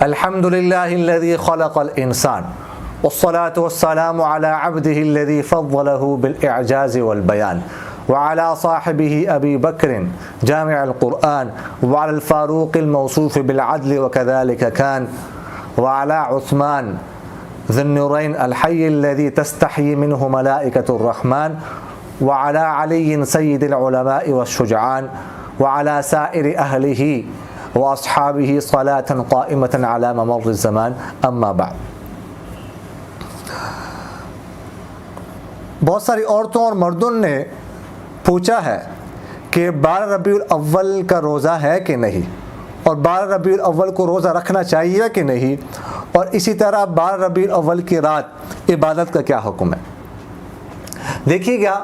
الحمد للہ الذی خلق الانسان والصلاة والسلام على عبده الذي فضله بالإعجاز والبيان وعلى صاحبه أبي بكر جامع القرآن وعلى الفاروق الموصوف بالعدل وكذلك كان وعلى عثمان ذي النورين الحي الذي تستحيي منه ملائكة الرحمن وعلى علي سيد العلماء والشجعان وعلى سائر أهله وأصحابه صلاة قائمة على ممر الزمان أما بعد. بہت ساری عورتوں اور مردوں نے پوچھا ہے کہ 12 ربیع الاول کا روزہ ہے کہ نہیں، اور 12 ربیع الاول کو روزہ رکھنا چاہیے کہ نہیں، اور اسی طرح 12 ربیع الاول کی رات عبادت کا کیا حکم ہے. دیکھیے گا،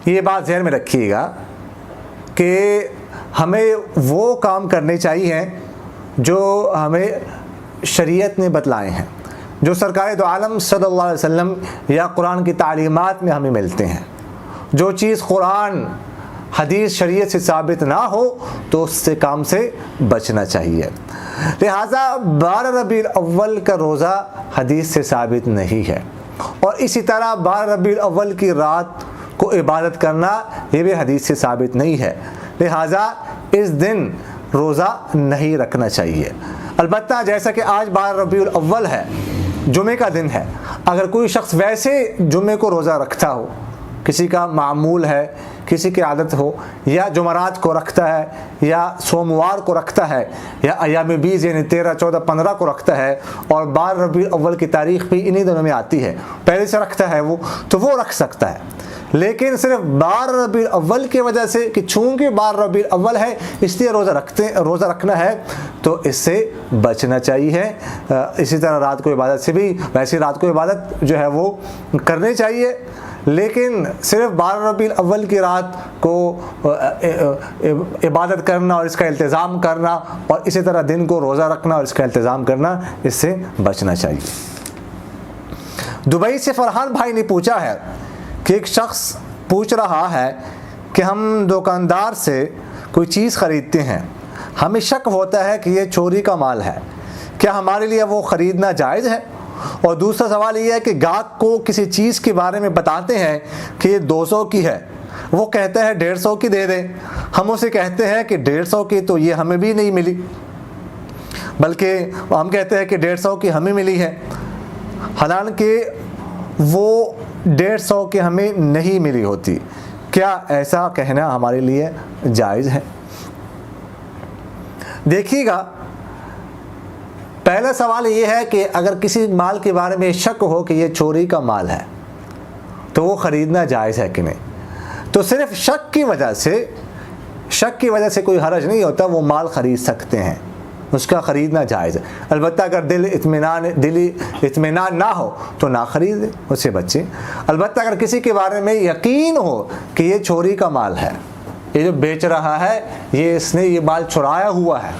یہ بات ذہن میں رکھیے گا کہ ہمیں وہ کام کرنے چاہیے جو ہمیں شریعت نے بتلائے ہیں، جو سرکار دو عالم صلی اللہ علیہ وسلم یا قرآن کی تعلیمات میں ہمیں ملتے ہیں. جو چیز قرآن حدیث شریعت سے ثابت نہ ہو تو اس سے کام سے بچنا چاہیے. لہٰذا 12 ربیع الاول کا روزہ حدیث سے ثابت نہیں ہے، اور اسی طرح 12 ربیع الاول کی رات کو عبادت کرنا یہ بھی حدیث سے ثابت نہیں ہے. لہٰذا اس دن روزہ نہیں رکھنا چاہیے. البتہ جیسا کہ آج 12 ربیع الاول ہے، جمعے کا دن ہے، اگر کوئی شخص ویسے جمعے کو روزہ رکھتا ہو، کسی کا معمول ہے، کسی کی عادت ہو، یا جمعرات کو رکھتا ہے، یا سوموار کو رکھتا ہے، یا ایام بیز یعنی 13، 14، 15 کو رکھتا ہے، اور 12 ربیع الاول کی تاریخ بھی انہی دنوں میں آتی ہے، پہلے سے رکھتا ہے وہ، تو وہ رکھ سکتا ہے. لیکن صرف 12 ربیع الاول کی وجہ سے کہ چونکہ 12 ربیع الاول ہے اس لیے روزہ رکھنا ہے، تو اس سے بچنا چاہیے. اسی طرح رات کو عبادت سے بھی، ویسے رات کو عبادت جو ہے وہ کرنی چاہیے، لیکن صرف 12 ربیع الاول کی رات کو عبادت کرنا اور اس کا التزام کرنا، اور اسی طرح دن کو روزہ رکھنا اور اس کا التزام کرنا، اس سے بچنا چاہیے. دبئی سے فرحان بھائی نے پوچھا ہے کہ ایک شخص پوچھ رہا ہے کہ ہم دکاندار سے کوئی چیز خریدتے ہیں، ہمیں شک ہوتا ہے کہ یہ چوری کا مال ہے، کیا ہمارے لیے وہ خریدنا جائز ہے؟ اور دوسرا سوال یہ ہے کہ گاہک کو کسی چیز کے بارے میں بتاتے ہیں کہ یہ 200 کی ہے، وہ کہتا ہے 150 کی دے دیں، ہم اسے کہتے ہیں کہ 150 کی تو یہ ہمیں بھی نہیں ملی، بلکہ ہم کہتے ہیں کہ 150 کی ہمیں ملی ہے، حالانکہ وہ 150 کی ہمیں نہیں ملی ہوتی. کیا ایسا کہنا ہمارے لیے جائز ہے؟ دیکھیے گا، پہلا سوال یہ ہے کہ اگر کسی مال کے بارے میں شک ہو کہ یہ چوری کا مال ہے تو وہ خریدنا جائز ہے کہ نہیں. تو صرف شک کی وجہ سے کوئی حرج نہیں ہوتا، وہ مال خرید سکتے ہیں، اس کا خریدنا جائز ہے. البتہ اگر دلی اطمینان نہ ہو تو نہ خریدیں، اس سے بچیں. البتہ اگر کسی کے بارے میں یقین ہو کہ یہ چوری کا مال ہے، یہ جو بیچ رہا ہے اس نے یہ مال چرایا ہوا ہے،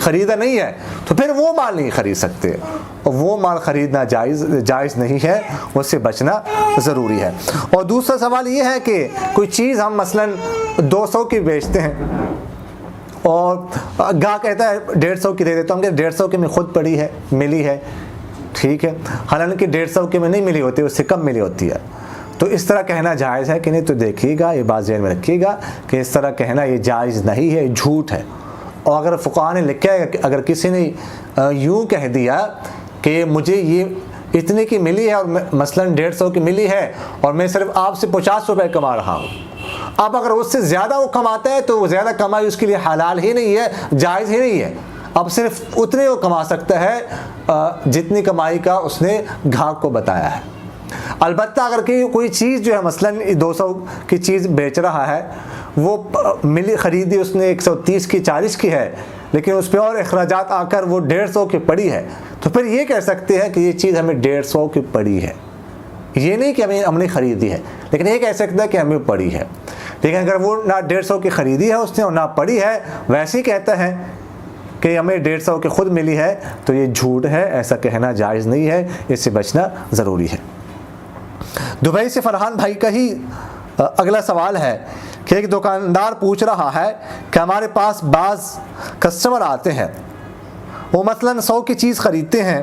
خریدا نہیں ہے، تو پھر وہ مال نہیں خرید سکتے، اور وہ مال خریدنا جائز نہیں ہے، اس سے بچنا ضروری ہے. اور دوسرا سوال یہ ہے کہ کوئی چیز ہم مثلاً 200 کی بیچتے ہیں اور گاہ کہتا ہے 150 کی دے دیتا ہوں، کہ 150 کی میں خود پڑی ہے، ملی ہے، ٹھیک ہے، حالانکہ 150 کی میں نہیں ملی ہوتی، اس سے کم ملی ہوتی ہے. تو اس طرح کہنا جائز ہے کہ نہیں؟ تو دیکھیے گا، یہ بات ذہن میں رکھیے گا کہ اس طرح کہنا یہ جائز نہیں ہے، جھوٹ ہے. اور اگر فقہاء نے لکھا ہے کہ اگر کسی نے یوں کہہ دیا کہ مجھے یہ اتنے کی ملی ہے، اور مثلاً 150 کی ملی ہے، اور میں صرف آپ سے 50 روپے کما رہا ہوں، اب اگر اس سے زیادہ وہ کماتا ہے تو وہ زیادہ کمائی اس کے لیے حلال ہی نہیں ہے، جائز ہی نہیں ہے. اب صرف اتنے وہ کما سکتا ہے جتنی کمائی کا اس نے گاہک کو بتایا ہے. البتہ اگر کوئی چیز جو ہے مثلاً 200 کی چیز بیچ رہا ہے، وہ خریدی اس نے 130 کی 40 کی ہے، لیکن اس پہ اور اخراجات آ کر وہ 150 کی پڑی ہے، تو پھر یہ کہہ سکتے ہیں کہ یہ چیز ہمیں 150 کی پڑی ہے. یہ نہیں کہ ہم نے خریدی ہے، لیکن یہ کہہ سکتا ہے کہ ہمیں پڑی ہے. لیکن اگر وہ نہ 150 کی خریدی ہے اس نے اور نہ پڑی ہے، ویسے ہی کہتا ہے کہ ہمیں 150 کی خود ملی ہے، تو یہ جھوٹ ہے، ایسا کہنا جائز نہیں ہے، اس سے بچنا ضروری ہے. دبئی سے فرحان بھائی کا ہی اگلا سوال ہے کہ ایک دکاندار پوچھ رہا ہے کہ ہمارے پاس بعض کسٹمر آتے ہیں وہ مثلاً 100 کی چیز خریدتے ہیں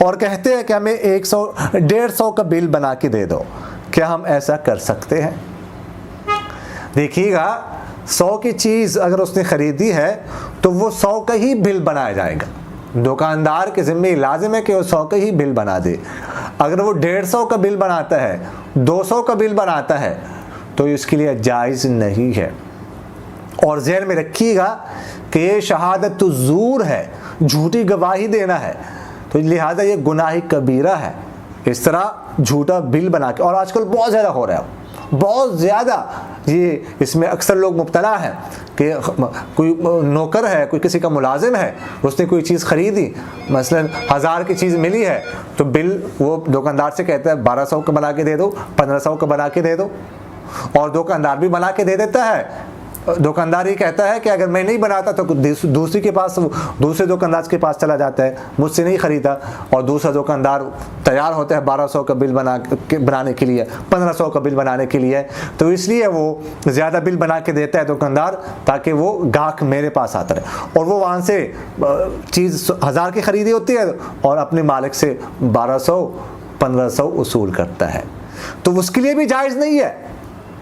اور کہتے ہیں کہ ہمیں 100-150 کا بل بنا کے دے دو. کیا ہم ایسا کر سکتے ہیں؟ دیکھیے گا 100 کی چیز اگر اس نے خریدی ہے تو وہ 100 کا ہی بل بنایا جائے گا. دکاندار کے ذمہ لازم ہے کہ وہ 100 کا ہی بل بنا دے. اگر وہ 150 کا بل بناتا ہے 200 کا بل بناتا ہے تو اس کے لیے جائز نہیں ہے. اور ذہن میں رکھیے گا کہ یہ شہادت الزور ہے, جھوٹی گواہی دینا ہے, تو لہٰذا یہ گناہ کبیرہ ہے. اس طرح جھوٹا بل بنا کے, اور آج کل بہت زیادہ ہو رہا ہے, بہت زیادہ یہ اس میں اکثر لوگ مبتلا ہیں کہ کوئی نوکر ہے, کوئی کسی کا ملازم ہے, اس نے کوئی چیز خریدی, مثلا 1000 کی چیز ملی ہے تو بل وہ دکاندار سے کہتا ہے 1200 کا بنا کے دے دو, 1500 کا بنا کے دے دو, اور دکاندار بھی بنا کے دے دیتا ہے. دکاندار ہی کہتا ہے کہ اگر میں نہیں بناتا تو دوسرے کے پاس, دوسرے دکاندار کے پاس چلا جاتا ہے, مجھ سے نہیں خریدا, اور دوسرا دکاندار تیار ہوتا ہے 1200 کا بل بنانے کے لیے, 1500 کا بل بنانے کے لیے. تو اس لیے وہ زیادہ بل بنا کے دیتا ہے دکاندار تاکہ وہ گاہک میرے پاس آتا رہے, اور وہ وہاں سے چیز 1000 کی خریدی ہوتی ہے اور اپنے مالک سے 1200-1500 وصول کرتا ہے. تو اس کے لیے بھی جائز نہیں ہے,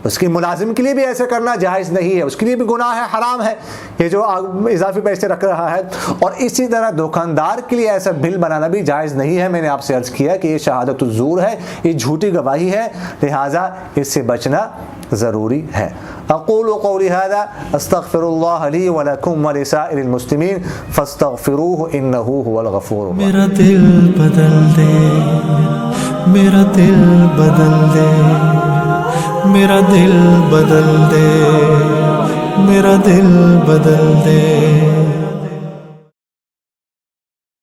اس کی ملازم کے لیے بھی ایسے کرنا جائز نہیں ہے, اس کے لیے بھی گناہ ہے, حرام ہے یہ جو اضافی پیسے رکھ رہا ہے. اور اسی طرح دکاندار کے لیے ایسا بل بنانا بھی جائز نہیں ہے. میں نے آپ سے عرض کیا کہ یہ شہادت الزور ہے, یہ جھوٹی گواہی ہے, لہٰذا اس سے بچنا ضروری ہے. اقول قولی هذا استغفر الله لي ولكم ولسائر المسلمين فاستغفروه انه هو الغفور الرحيم. میرا دل بدل دے, میرا دل بدل دے, میرا دل بدل دے, میرا دل بدل دے.